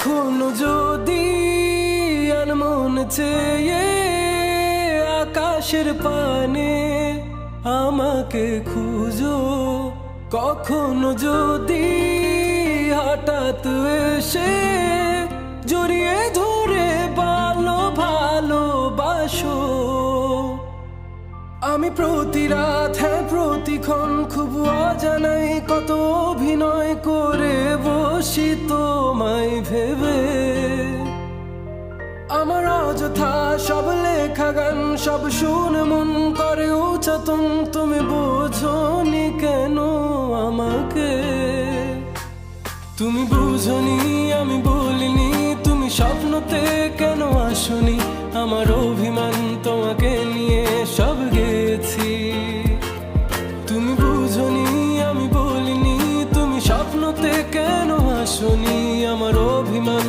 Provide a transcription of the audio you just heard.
কখনো যদি আনমন চেয়ে আকাশের পানে আমাকে খুঁজো, কখনো যদি হঠাৎ এসে জড়িয়ে ধরে ভালোবাসো। আমি প্রতি রাত, হ্যাঁ প্রতিক্ষণ খুব অজানাই কত অভিনয় করে বসি তোমায় ভেবে। আমার অযথা সব লেখা গান সব শুনে মন করে উচ্চাতন, তুমি বোঝনি কেন আমাকে? তুমি বুঝনি আমি বলিনি, তুমি স্বপ্নতে কেন আসনি? আমার অভিমান তোমাকে নিয়ে সব গেছি। তুমি বুঝনি আমি বলিনি, তুমি স্বপ্নতে কেন আসনি? আমার অভিমান